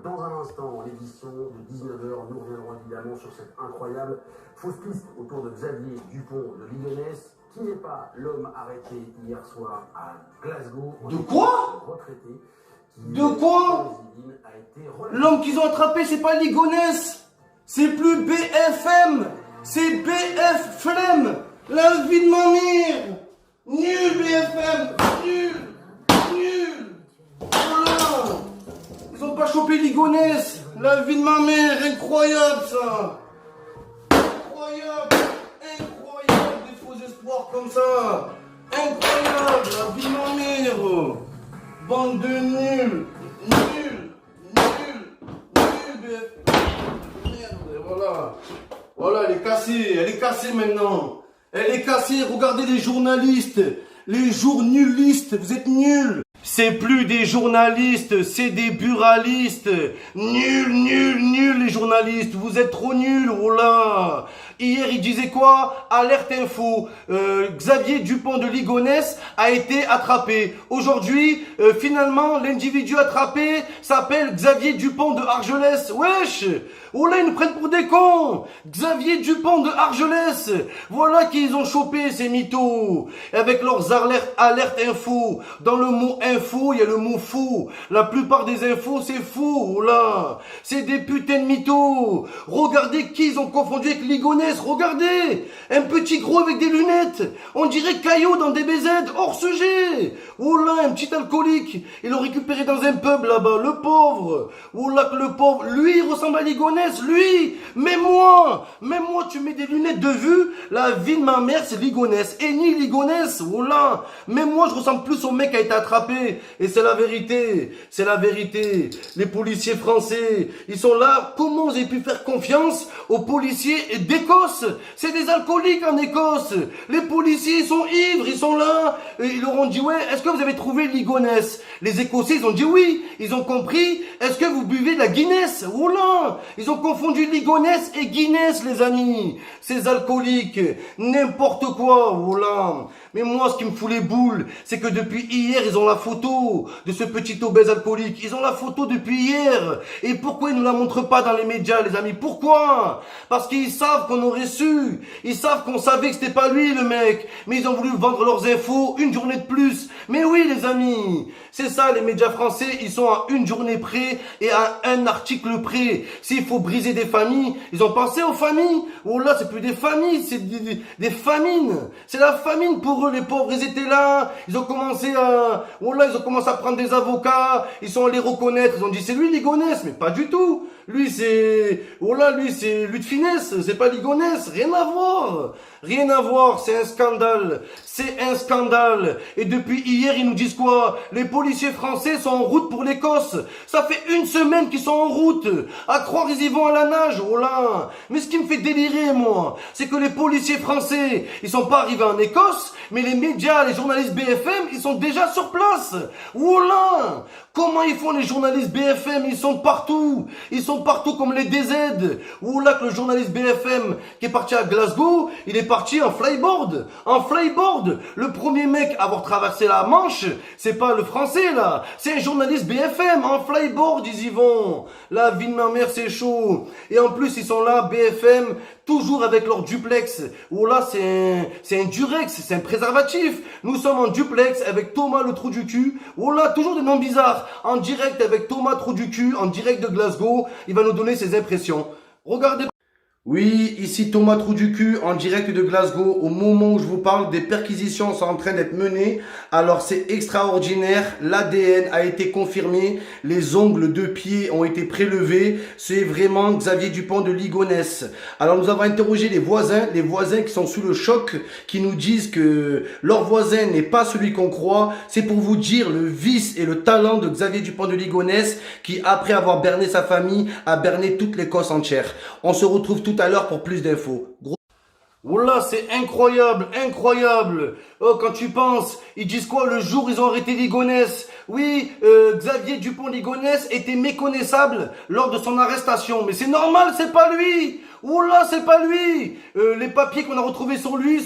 Dans un instant, l'édition de 19h, nous reviendrons évidemment sur cette incroyable fausse piste autour de Xavier Dupont de Ligonnès, qui n'est pas l'homme arrêté hier soir à Glasgow. De quoi? Retraité. De quoi? L'homme qu'ils ont attrapé, c'est pas Ligonnès. C'est plus BFM. C'est BF Flemme. La vie de ma mère. Nul BFM. Nul. Nul. Voilà. Ils ont pas chopé Ligonnès. La vie de ma mère. Incroyable ça. Incroyable. Incroyable. Des faux espoirs comme ça. Incroyable. La vie de ma mère. Bande de nuls. Nul. BFM. Merde. Voilà. Voilà, elle est cassée maintenant. Elle est cassée, regardez les journalistes, les journalistes, vous êtes nuls. C'est plus des journalistes, c'est des buralistes. Nuls, les journalistes, vous êtes trop nuls, oh là. Hier, il disait quoi? Alerte info, Xavier Dupont de Ligonnès a été attrapé. Aujourd'hui, finalement, l'individu attrapé s'appelle Xavier Dupont de Argelès. Wesh! Oh là, ils nous prennent pour des cons! Xavier Dupont de Argelès! Voilà qu'ils ont chopé, ces mythos! Avec leurs alertes info. Dans le mot info, il y a le mot faux. La plupart des infos, c'est faux, oh là! C'est des putains de mythos! Regardez qui ils ont confondu avec Ligonnès, regardez! Un petit gros avec des lunettes! On dirait Caillot dans DBZ, hors sujet! Oh là, un petit alcoolique! Ils l'ont récupéré dans un pub là-bas, le pauvre! Oh là que le pauvre, lui, il ressemble à Ligonnès! Lui, même moi, tu mets des lunettes de vue, la vie de ma mère, c'est Ligonnès. Et ni Ligonnès, oh là, même moi, je ressemble plus au mec qui a été attrapé. Et c'est la vérité, c'est la vérité. Les policiers français, ils sont là. Comment vous avez pu faire confiance aux policiers d'Écosse? C'est des alcooliques en Écosse. Les policiers, ils sont ivres, ils sont là. Et ils leur ont dit, ouais, est-ce que vous avez trouvé Ligonnès? Les Écossais, ils ont dit oui. Ils ont compris, est-ce que vous buvez de la Guinness? Oh là, ils ont confondu Ligonnès et Guinness, les amis. Ces alcooliques, n'importe quoi, voilà. Mais moi, ce qui me fout les boules, c'est que depuis hier, ils ont la photo de ce petit obèse alcoolique. Ils ont la photo depuis hier. Et pourquoi ils ne la montrent pas dans les médias, les amis? Pourquoi? Parce qu'ils savent qu'on aurait su. Ils savent qu'on savait que c'était pas lui, le mec. Mais ils ont voulu vendre leurs infos une journée de plus. Mais oui, les amis. C'est ça, les médias français, ils sont à une journée près et à un article près. S'il faut briser des familles, ils ont pensé aux familles. Oh là, c'est plus des familles, c'est des famines. C'est la famine pour eux, les pauvres. Ils étaient là, ils ont commencé à, oh là, ils ont commencé à prendre des avocats. Ils sont allés reconnaître. Ils ont dit c'est lui Ligonnès, mais pas du tout. Lui c'est, oh là, lui c'est lui de finesse. C'est pas Ligonnès, rien à voir. Rien à voir, c'est un scandale. C'est un scandale. Et depuis hier, ils nous disent quoi? Les policiers français sont en route pour l'Écosse. Ça fait une semaine qu'ils sont en route. À croire ils y vont à la nage. Oh là. Mais ce qui me fait délirer, moi, c'est que les policiers français, ils sont pas arrivés en Écosse, mais les médias, les journalistes BFM, ils sont déjà sur place. Oh là. Comment ils font les journalistes BFM? Ils sont partout. Ils sont partout comme les DZ. Oh là que le journaliste BFM qui est parti à Glasgow, il est parti en flyboard. En flyboard. Le premier mec à avoir traversé la Manche, c'est pas le français là. C'est un journaliste BFM. En flyboard, ils y vont. La vie de ma mère, c'est chaud. Et en plus, ils sont là, BFM, toujours avec leur duplex. Oh là, c'est un durex, c'est un préservatif. Nous sommes en duplex avec Thomas le trou du cul. Oh là, toujours des noms bizarres. En direct avec Thomas trou du cul, en direct de Glasgow. Il va nous donner ses impressions. Regardez. Oui, ici Thomas Trou du cul en direct de Glasgow. Au moment où je vous parle, des perquisitions sont en train d'être menées. Alors c'est extraordinaire, l'ADN a été confirmé, les ongles de pied ont été prélevés. C'est vraiment Xavier Dupont de Ligonnès. Alors nous avons interrogé les voisins qui sont sous le choc, qui nous disent que leur voisin n'est pas celui qu'on croit. C'est pour vous dire le vice et le talent de Xavier Dupont de Ligonnès qui, après avoir berné sa famille, a berné toute l'Écosse entière. On se retrouve tout à l'heure pour plus d'infos. Oh là, c'est incroyable, incroyable. Oh, quand tu penses, ils disent quoi le jour où ils ont arrêté Ligonès? Oui, Xavier Dupont-Ligonnès était méconnaissable lors de son arrestation. Mais c'est normal, c'est pas lui. Oh là, c'est pas lui. Les papiers qu'on a retrouvés sur lui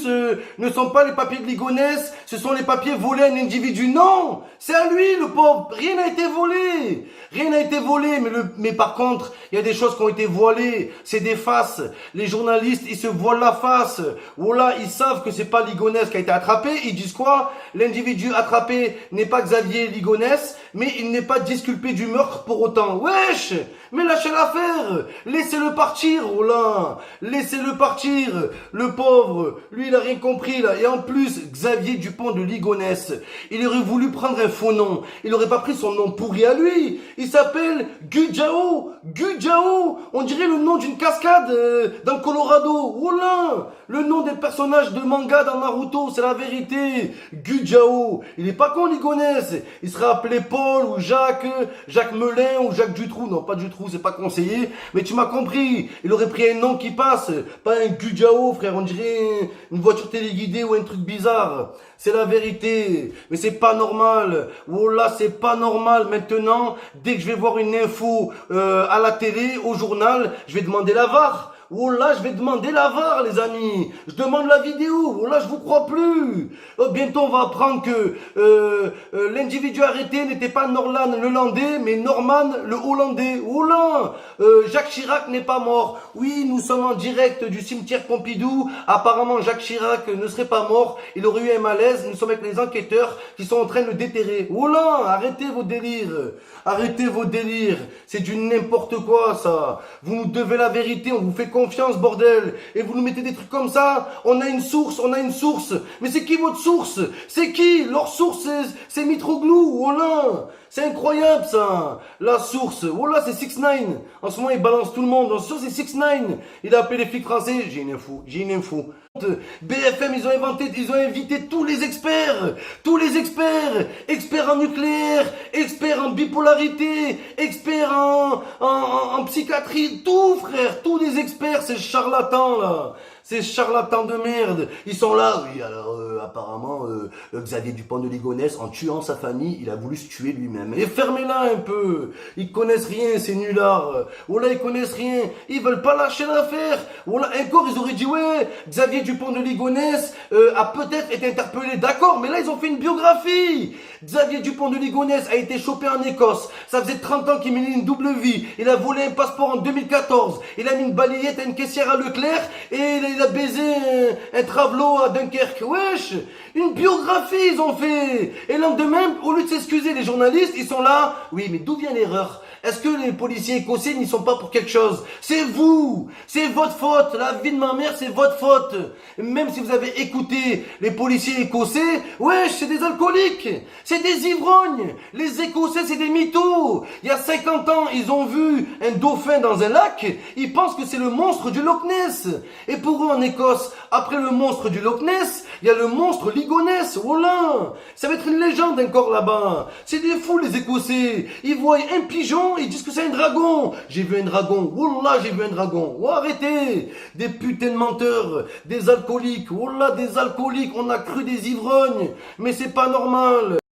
ne sont pas les papiers de Ligonès. Ce sont les papiers volés à un individu. Non, c'est à lui, le pauvre. Rien n'a été volé. Rien n'a été volé. Mais par contre, il y a des choses qui ont été voilées. C'est des faces. Les journalistes, ils se voilent la face. Oh là, ils savent que c'est pas Ligonès qui a été attrapé. Ils disent quoi? L'individu attrapé n'est pas Xavier Ligonès, mais il n'est pas disculpé du meurtre pour autant. Wesh! Mais lâchez l'affaire! Laissez-le partir, oh là! Laissez-le partir! Le pauvre, lui, il a rien compris, là. Et en plus, Xavier Dupont de Ligonnès, il aurait voulu prendre un faux nom. Il n'aurait pas pris son nom pourri à lui. Il s'appelle Gujao! Gujao! On dirait le nom d'une cascade dans le Colorado. Oh là! Le nom des personnages de manga dans Naruto, c'est la vérité. Gujao. Il est pas con, Ligonès. Il serait appelé Paul ou Jacques Melin ou Jacques Dutroux. Non, pas Dutroux, c'est pas conseillé. Mais tu m'as compris. Il aurait pris un nom qui passe. Pas un Gujao, frère. On dirait une voiture téléguidée ou un truc bizarre. C'est la vérité. Mais c'est pas normal. Oh là, c'est pas normal. Maintenant, dès que je vais voir une info à la télé, au journal, je vais demander la VAR. Oh là, je vais demander la VAR, les amis. Je demande la vidéo. Oh là, je vous crois plus. Bientôt, on va apprendre que l'individu arrêté n'était pas Norlan le Landais, mais Norman le Hollandais. Oh là, Jacques Chirac n'est pas mort. Oui, nous sommes en direct du cimetière Pompidou. Apparemment, Jacques Chirac ne serait pas mort. Il aurait eu un malaise. Nous sommes avec les enquêteurs qui sont en train de le déterrer. Oh là, arrêtez vos délires. Arrêtez vos délires. C'est du n'importe quoi, ça. Vous nous devez la vérité. On vous fait confiance, bordel. Et vous nous mettez des trucs comme ça. On a une source, on a une source. Mais c'est qui votre source? C'est qui? Leur source, c'est Mitroglou. Oh là, c'est incroyable, ça. La source. Oh là, c'est 6ix9ine. En ce moment, il balance tout le monde. En ce moment, c'est 6ix9ine. Il a appelé les flics français. J'ai une info. BFM, ils ont invité tous les experts, experts en nucléaire, experts en bipolarité, experts en psychiatrie, tout, frère, tous les experts, ces charlatans là. Ces charlatans de merde, ils sont là. Oui, alors apparemment, Xavier Dupont de Ligonnès, en tuant sa famille, il a voulu se tuer lui-même. Et fermez-la un peu. Ils connaissent rien, ces nullards. Oh là, ils connaissent rien. Ils veulent pas lâcher l'affaire. Oh là, encore, ils auraient dit, ouais, Xavier Dupont de Ligonnès a peut-être été interpellé. D'accord, mais là, ils ont fait une biographie. Xavier Dupont de Ligonnès a été chopé en Écosse. Ça faisait 30 ans qu'il menait une double vie. Il a volé un passeport en 2014. Il a mis une balayette à une caissière à Leclerc et il a baisé un travelot à Dunkerque. Wesh, une biographie ils ont fait. Et le lendemain, au lieu de s'excuser, les journalistes, ils sont là. Oui, mais d'où vient l'erreur? Est-ce que les policiers écossais n'y sont pas pour quelque chose? C'est vous. C'est votre faute. La vie de ma mère, c'est votre faute. Même si vous avez écouté les policiers écossais, wesh, c'est des alcooliques. C'est des ivrognes. Les Écossais, c'est des mythos. Il y a 50 ans, ils ont vu un dauphin dans un lac. Ils pensent que c'est le monstre du Loch Ness. Et pour eux, en Écosse, après le monstre du Loch Ness, il y a le monstre Ligonès. Voilà. Ça va être une légende encore là-bas. C'est des fous, les Écossais. Ils voient un pigeon, ils disent que c'est un dragon. J'ai vu un dragon. Wallah, j'ai vu un dragon. Oh, arrêtez. Des putains de menteurs. Des alcooliques. Wallah, des alcooliques. On a cru des ivrognes. Mais c'est pas normal.